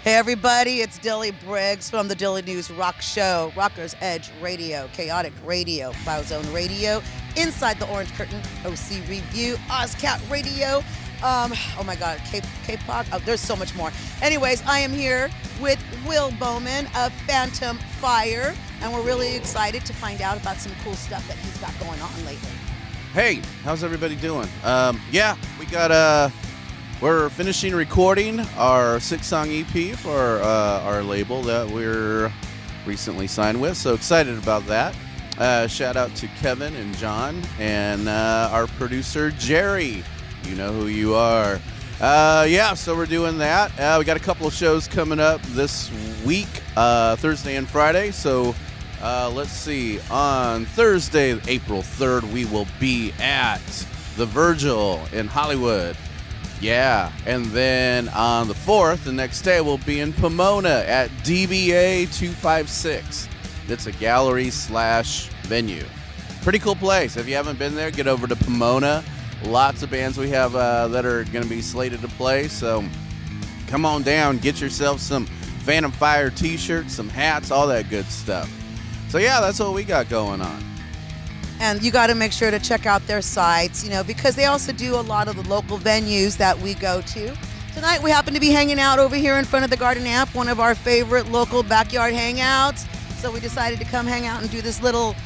Hey everybody, it's Dilly Briggs from the Dilly News Rock Show, Rockers Edge Radio, Chaotic Radio, Biozone Radio, Inside the Orange Curtain, OC Review, OzCat Radio, oh my God, K-Pop, oh, there's so much more. Anyways, I am here with Will Bowman of Fantom Fire, and we're really excited to find out about some cool stuff that he's got going on lately. Hey, how's everybody doing? We're finishing recording our 6-song EP for our label that we're recently signed with, so excited about that. Shout out to Kevin and John and our producer Jerry. You know who you are. So we're doing that. We got a couple of shows coming up this week, Thursday and Friday. So let's see. On Thursday, April 3rd, we will be at the Virgil in Hollywood. Yeah, and then on the 4th, the next day, we'll be in Pomona at DBA 256. It's a gallery/venue. Pretty cool place. If you haven't been there, get over to Pomona. Lots of bands we have that are going to be slated to play, so come on down, get yourself some Fantom Fire t-shirts, some hats, all that good stuff. So yeah, that's what we got going on. And you got to make sure to check out their sites, because they also do a lot of the local venues that we go to. Tonight we happen to be hanging out over here in front of the Garden Amp, one of our favorite local backyard hangouts. So we decided to come hang out and do this little,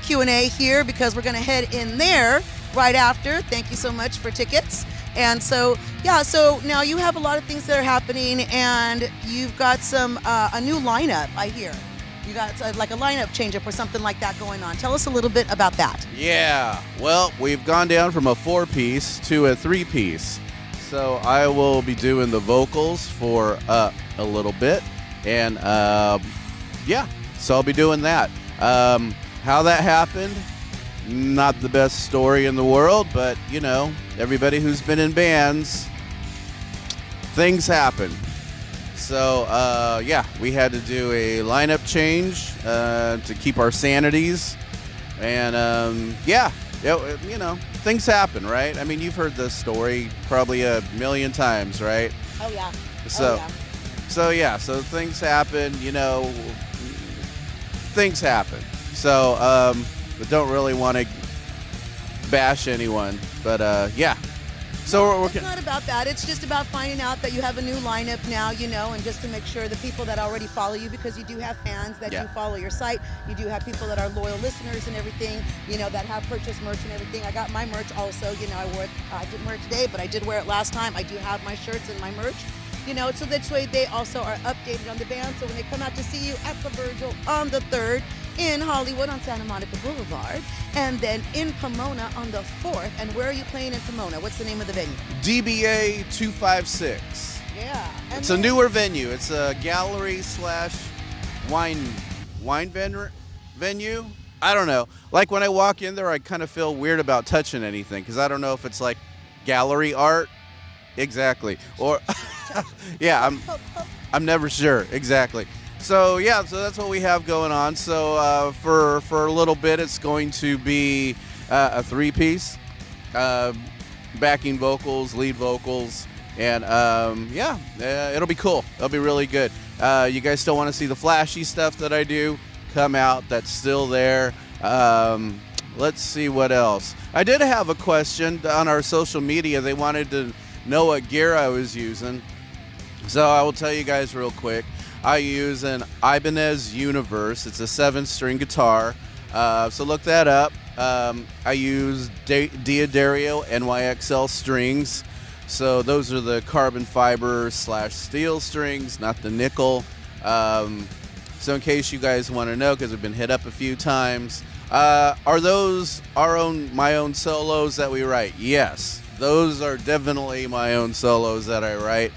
Q&A here because we're going to head in there right after. Thank you so much for tickets. And so now you have a lot of things that are happening, and you've got a new lineup, I hear. You got like a lineup change-up or something like that going on. Tell us a little bit about that. Yeah, well, we've gone down from a 4-piece to a 3-piece. So I will be doing the vocals for a little bit. And, so I'll be doing that. How that happened, not the best story in the world, but, everybody who's been in bands, things happen. So, we had to do a lineup change to keep our sanities. And, things happen, right? I mean, you've heard this story probably a million times, right? Oh, yeah. So things happen, things happen. So, but don't really want to bash anyone. But, So it's not about that. It's just about finding out that you have a new lineup now, and just to make sure the people that already follow you, because you do have fans that do follow your site. You do have people that are loyal listeners and everything, that have purchased merch and everything. I got my merch also. I didn't wear it today, but I did wear it last time. I do have my shirts and my merch. So this way they also are updated on the band. So when they come out to see you at the Virgil on the 3rd, in Hollywood on Santa Monica Boulevard, and then in Pomona on the 4th. And where are you playing in Pomona? What's the name of the venue? DBA 256. Yeah. It's a newer venue. It's a gallery/wine venue. I don't know. Like when I walk in there, I kind of feel weird about touching anything because I don't know if it's like gallery art. Exactly. Or I'm never sure. Exactly. So that's what we have going on. So for a little bit, it's going to be a 3-piece, backing vocals, lead vocals, and it'll be cool. It'll be really good. You guys still want to see the flashy stuff that I do? Come out. That's still there. Let's see what else. I did have a question on our social media. They wanted to know what gear I was using. So I will tell you guys real quick. I use an Ibanez Universe. It's a 7-string guitar. So look that up. I use D'Addario NYXL strings. So those are the carbon fiber / steel strings, not the nickel. So in case you guys want to know, because I've been hit up a few times, are those my own solos that we write? Yes, those are definitely my own solos that I write.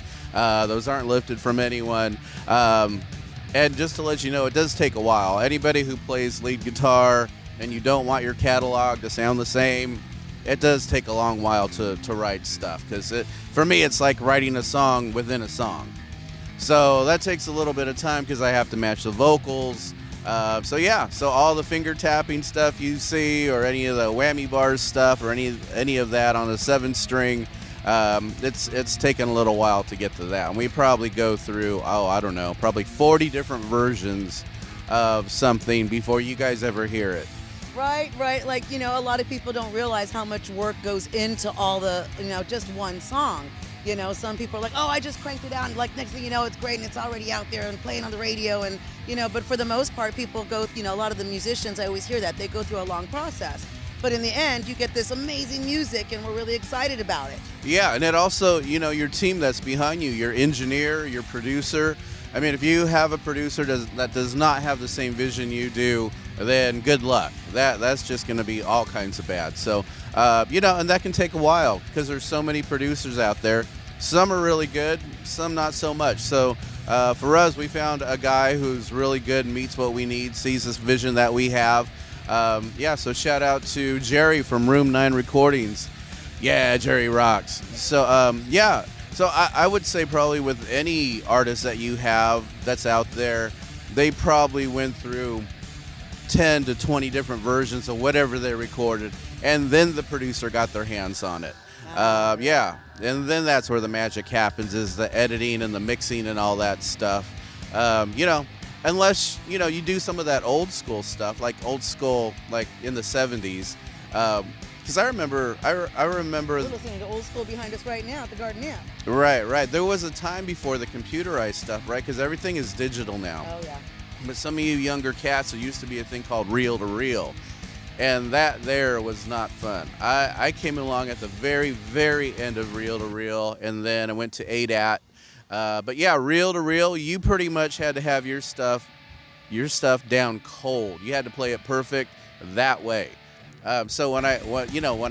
Those aren't lifted from anyone. And just to let you know, it does take a while. Anybody who plays lead guitar and you don't want your catalog to sound the same, it does take a long while to write stuff. Because for me, it's like writing a song within a song. So that takes a little bit of time because I have to match the vocals. So all the finger tapping stuff you see, or any of the whammy bars stuff, or any of that on the 7-string, It's taken a little while to get to that, and we probably go through, I don't know, probably 40 different versions of something before you guys ever hear it. Right. Like, a lot of people don't realize how much work goes into all the, just one song. Some people are like, oh, I just cranked it out, and like next thing you know, it's great and it's already out there and playing on the radio, and but for the most part, people go, a lot of the musicians, I always hear that they go through a long process. But in the end, you get this amazing music, and we're really excited about it. Yeah, and it also, your team that's behind you, your engineer, your producer. I mean, if you have a producer that does not have the same vision you do, then good luck. That's just going to be all kinds of bad. So, and that can take a while because there's so many producers out there. Some are really good, some not so much. So for us, we found a guy who's really good and meets what we need, sees this vision that we have. So shout out to Jerry from Room 9 Recordings. Yeah, Jerry rocks. So, So I would say probably with any artist that you have that's out there, they probably went through 10 to 20 different versions of whatever they recorded, and then the producer got their hands on it. And then that's where the magic happens, is the editing and the mixing and all that stuff. Unless, you do some of that old school stuff, like in the 70s. Because I remember We're listening to old school behind us right now at the Garden Amp. Right. There was a time before the computerized stuff, right? Because everything is digital now. Oh, yeah. But some of you younger cats, there used to be a thing called reel-to-reel. And that there was not fun. I came along at the very, very end of reel-to-reel, and then I went to ADAT. But yeah, reel-to-reel, you pretty much had to have your stuff down cold. You had to play it perfect that way. So when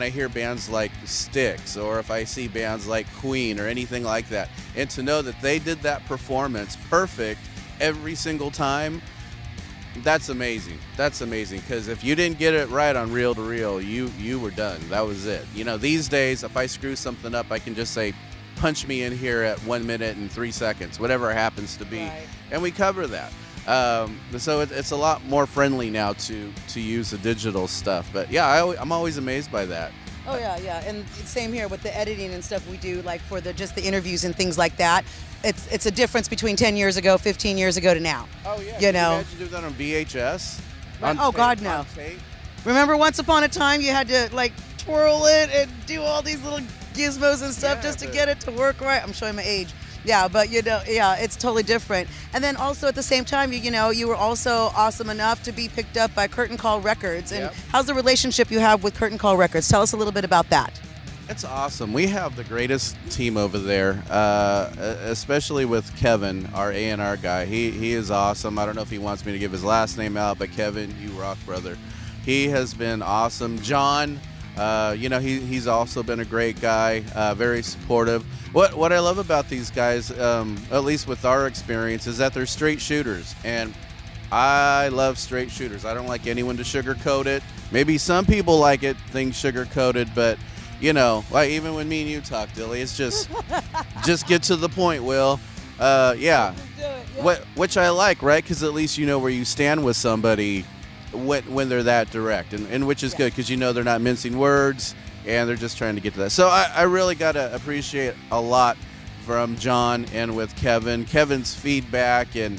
I hear bands like Styx, or if I see bands like Queen or anything like that, and to know that they did that performance perfect every single time, that's amazing. That's amazing, because if you didn't get it right on reel to reel, you were done. That was it. These days, if I screw something up, I can just say, punch me in here at 1 minute and 3 seconds, whatever it happens to be, right. And we cover that. So it's a lot more friendly now to use the digital stuff. But yeah, I'm always amazed by that. Oh yeah, and same here with the editing and stuff we do, like for just the interviews and things like that. It's a difference between 10 years ago, 15 years ago to now. Oh yeah, Can you imagine doing that on VHS? Oh God, no. Remember, once upon a time, you had to like twirl it and do all these little gizmos and stuff just to get it to work right. I'm showing my age. Yeah, but it's totally different. And then also at the same time, you were also awesome enough to be picked up by Curtain Call Records. And how's the relationship you have with Curtain Call Records? Tell us a little bit about that. It's awesome. We have the greatest team over there, especially with Kevin, our A&R guy. He is awesome. I don't know if he wants me to give his last name out, but Kevin, you rock, brother. He has been awesome. John, he's also been a great guy, very supportive. What I love about these guys, at least with our experience, is that they're straight shooters, and I love straight shooters. I don't like anyone to sugarcoat it. Maybe some people like things sugar-coated, but like even when me and you talk, Dilly, it's just get to the point, Will. Which I like, right? Because at least you know where you stand with somebody when they're that direct, and which is good, because they're not mincing words, and they're just trying to get to that. So I really got to appreciate a lot from John and with Kevin. Kevin's feedback and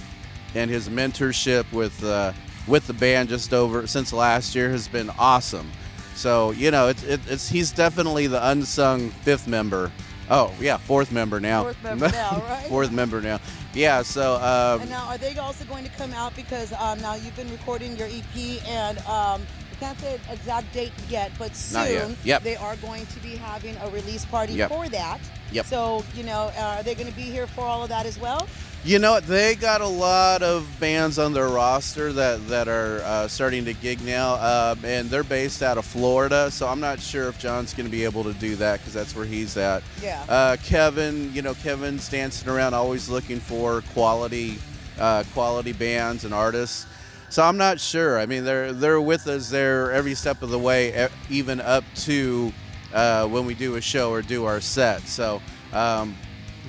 his mentorship with the band just over since last year has been awesome. So he's definitely the unsung fifth member. Oh yeah, fourth member now. Fourth member now, right? Fourth member now. Yeah. So. And now, are they also going to come out, because now you've been recording your EP, and we can't say an exact date yet, but soon they are going to be having a release party for that. Yep. So are they going to be here for all of that as well? They got a lot of bands on their roster that are starting to gig now, and they're based out of Florida, so I'm not sure if John's going to be able to do that, because that's where he's at. Yeah. Kevin's dancing around, always looking for quality bands and artists. So I'm not sure. I mean, they're with us there every step of the way, even up to when we do a show or do our set. So. And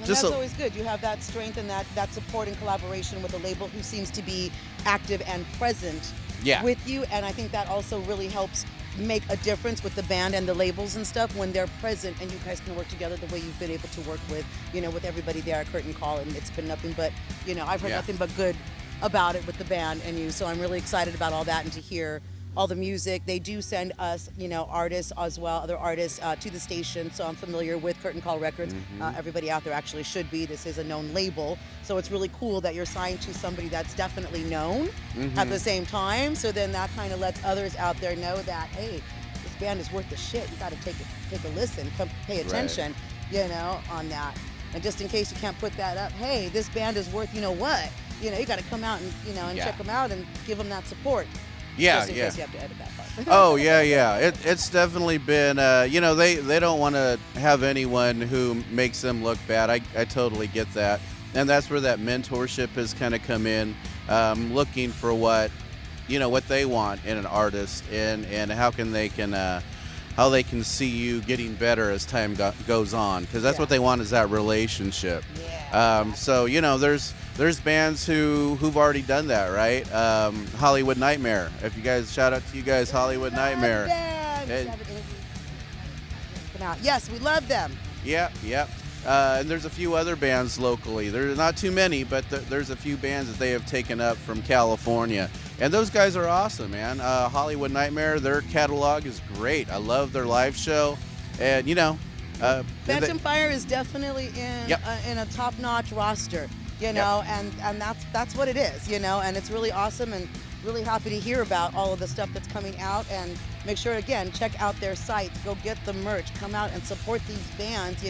that's always good. You have that strength and that support and collaboration with a label who seems to be active and present with you, and I think that also really helps make a difference with the band and the labels and stuff when they're present, and you guys can work together the way you've been able to work with, with everybody there at Curtain Call, and it's been nothing but, I've heard nothing but good about it with the band and you. So I'm really excited about all that and to hear all the music. They do send us, artists as well, other artists to the station. So I'm familiar with Curtain Call Records. Everybody out there actually should be. This is a known label. So it's really cool that you're signed to somebody that's definitely known at the same time. So then that kind of lets others out there know that, hey, this band is worth the shit. You got to take a listen, come pay attention, on that. And just in case you can't put that up, hey, this band is worth, what? You got to come out and, and check them out and give them that support. Yeah, just in case you have to edit that part. Oh, yeah. It's definitely been, they don't want to have anyone who makes them look bad. I totally get that. And that's where that mentorship has kind of come in, looking for what they want in an artist and how they can see you getting better as time goes on. Because that's what they want, is that relationship. Yeah. So, there's bands who've already done that, right? Hollywood Nightmare. If you guys, shout out to you guys, Hollywood Nightmare. Yes, we love them. Yeah. And there's a few other bands locally. There's not too many, but there's a few bands that they have taken up from California. And those guys are awesome, man. Hollywood Nightmare, their catalog is great. I love their live show. And, Fantom Fire is definitely in a top-notch roster. And that's what it is, and it's really awesome and really happy to hear about all of the stuff that's coming out. And make sure, again, check out their sites, go get the merch, come out and support these bands.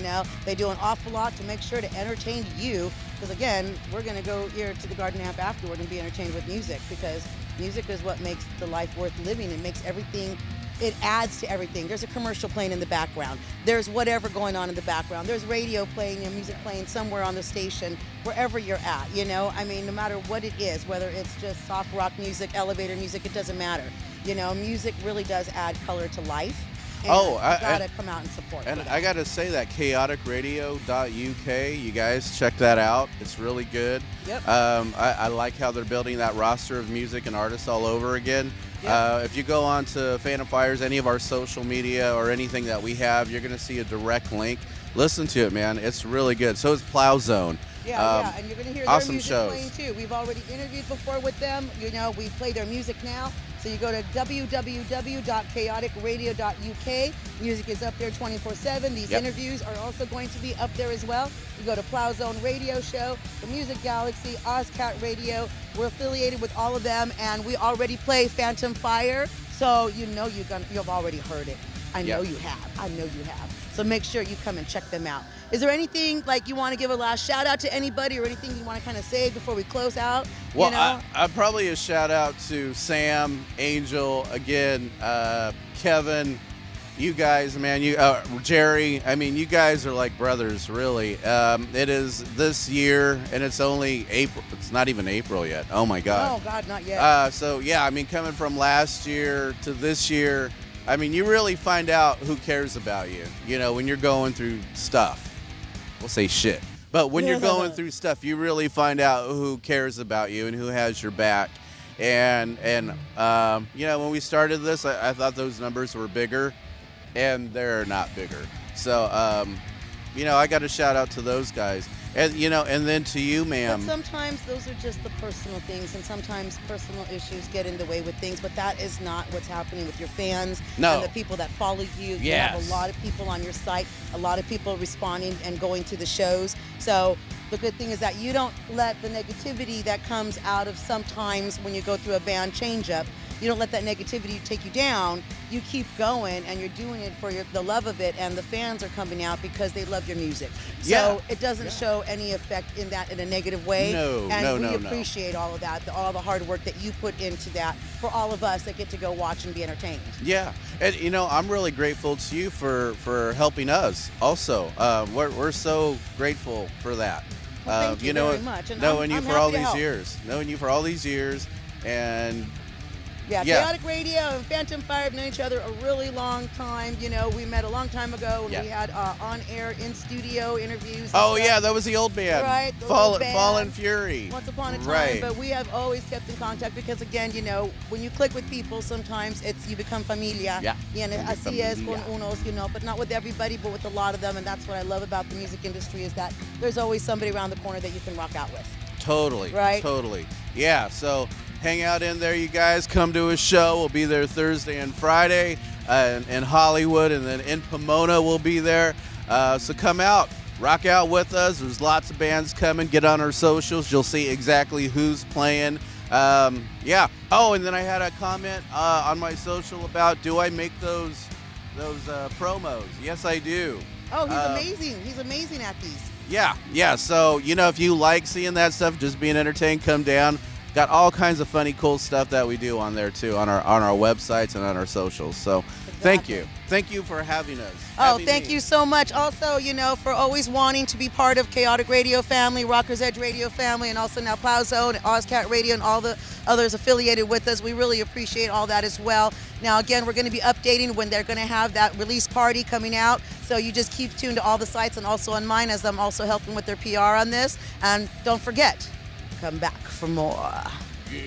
They do an awful lot to make sure to entertain you, because again, we're going to go here to the Garden Amp afterward and be entertained with music, because music is what makes the life worth living. It makes everything, it adds to everything. There's a commercial playing in the background. There's whatever going on in the background. There's radio playing, music playing somewhere on the station, wherever you're at, no matter what it is, whether it's just soft rock music, elevator music, it doesn't matter. Music really does add color to life. And I gotta come out and support. And I gotta say that chaoticradio.uk, you guys check that out. It's really good. Yep. I like how they're building that roster of music and artists all over again. Yep. If you go on to Fantom Fire's, any of our social media or anything that we have, you're going to see a direct link. Listen to it, man. It's really good. So is Plow Zone. Yeah, and you're going to hear awesome their music shows. playing too. We've already interviewed before with them. We play their music now. So you go to www.chaoticradio.uk. Music is up there 24/7. These interviews are also going to be up there as well. You go to Plow Zone Radio Show, The Music Galaxy, Ozcat Radio. We're affiliated with all of them, and we already play Fantom Fire. So you've already heard it. I know you have. So make sure you come and check them out. Is there anything like you want to give a last shout out to anybody, or anything you want to kind of say before we close out? Well, I probably a shout out to Sam, Angel, again, Kevin, you guys, man, Jerry. I mean, you guys are like brothers, really. It is this year, and it's only April. It's not even April yet. Oh my God. Oh God, not yet. So yeah, I mean, coming from last year to this year, I mean, you really find out who cares about you. When you're going through stuff. We'll say shit. But when you're going through stuff, you really find out who cares about you and who has your back. And when we started this, I thought those numbers were bigger, and they're not bigger. So, I got to shout out to those guys. And then to you, ma'am. But sometimes those are just the personal things, and sometimes personal issues get in the way with things, but that is not what's happening with your fans and the people that follow you. You have a lot of people on your site, a lot of people responding and going to the shows. So the good thing is that you don't let the negativity that comes out of sometimes when you go through a band change-up, you don't let that negativity take you down. You keep going, and you're doing it for the love of it, and the fans are coming out because they love your music. So it doesn't show any effect in a negative way. And we appreciate all of that, all the hard work that you put into that for all of us that get to go watch and be entertained. Yeah, and I'm really grateful to you for helping us also. We're so grateful for that. Well, thank you very much. And knowing you I'm for all happy to these help. years. Knowing you for all these years, and Yeah, Yeah. Chaotic Radio and Phantom Fire have known each other a really long time. You know, we met a long time ago when Yeah. we had on-air, in-studio interviews. and Oh stuff. yeah, that was the old band. Right, the old band. Fallen Fury. Once upon a time, Right. but we have always kept in contact because, again, you know, when you click with people, sometimes you become familia. Yeah. Y You así es con familia. unos, you know, but not with everybody, but with a lot of them, and that's what I love about the music industry is that there's always somebody around the corner that you can rock out with. Totally. Right? Totally. Yeah. So hang out in there, you guys. Come to a show. We'll be there Thursday and Friday in Hollywood, and then in Pomona we'll be there. So come out, rock out with us. There's lots of bands coming. Get on our socials. You'll see exactly who's playing. Yeah. Oh, and then I had a comment on my social about, do I make those promos? Yes, I do. Oh, he's amazing. He's amazing at these. Yeah. So, you know, if you like seeing that stuff, just being entertained, come down. Got all kinds of funny, cool stuff that we do on there too, on our websites and on our socials. So, thank you for having us. Oh, thank you so much. Also, you know, for always wanting to be part of Chaotic Radio family, Rockers Edge Radio family, and also now Plow Zone, Ozcat Radio, and all the others affiliated with us. We really appreciate all that as well. Now, again, we're going to be updating when they're going to have that release party coming out. So you just keep tuned to all the sites and also on mine, as I'm also helping with their PR on this. And don't forget, come back for more. Yeah.